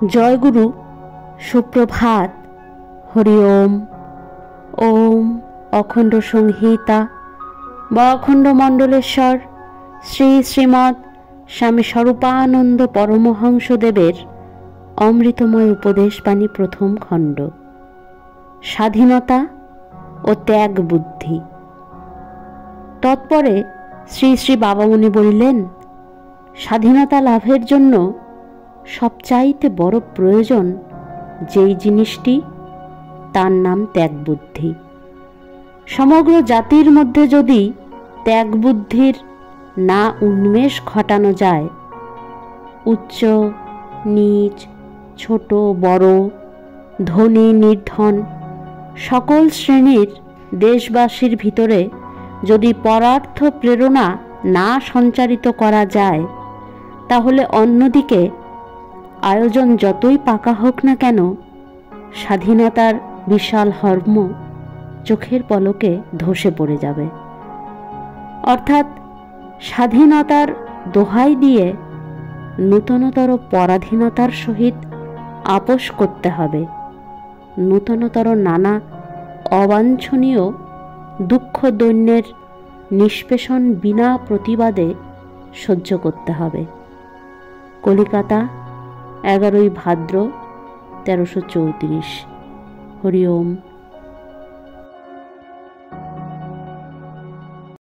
জয়গুরু, সুপ্রভাত। হরি ওম। ওম অখণ্ড সংহিতা বা অখণ্ড মণ্ডলেশ্বর শ্রী শ্রীমৎ স্বামী স্বরূপানন্দ পরমহংসদেবের অমৃতময় উপদেশবাণী, প্রথম খণ্ড, স্বাধীনতা ও ত্যাগ বুদ্ধি। তৎপরে শ্রী শ্রী বাবামুনি বলিলেন, স্বাধীনতা লাভের জন্য সবচাইতে বড় প্রয়োজন যেই জিনিসটি, তার নাম ত্যাগ বুদ্ধি। সমগ্র জাতির মধ্যে যদি ত্যাগ বুদ্ধির না উন্মেষ ঘটানো যায়, উচ্চ নীচ, ছোট বড়, ধনী নির্ধন সকল শ্রেণীর দেশবাসীর ভিতরে যদি পরার্থ প্রেরণা না সঞ্চারিত করা যায়, তাহলে অন্যদিকে আয়োজন যতই পাকা হোক না কেন, স্বাধীনতার বিশাল হর্ম্য চোখের পলকে ধসে পড়ে যাবে। অর্থাৎ স্বাধীনতার দোহাই দিয়ে নূতনতর পরাধীনতার সহিত আপোষ করতে হবে, নূতনতর নানা অবাঞ্ছনীয় দুঃখ দৈন্যের নিষ্পেষণ বিনা প্রতিবাদে সহ্য করতে হবে। কলিকাতা, 11ই ভাদ্র 1334। হরি ওম।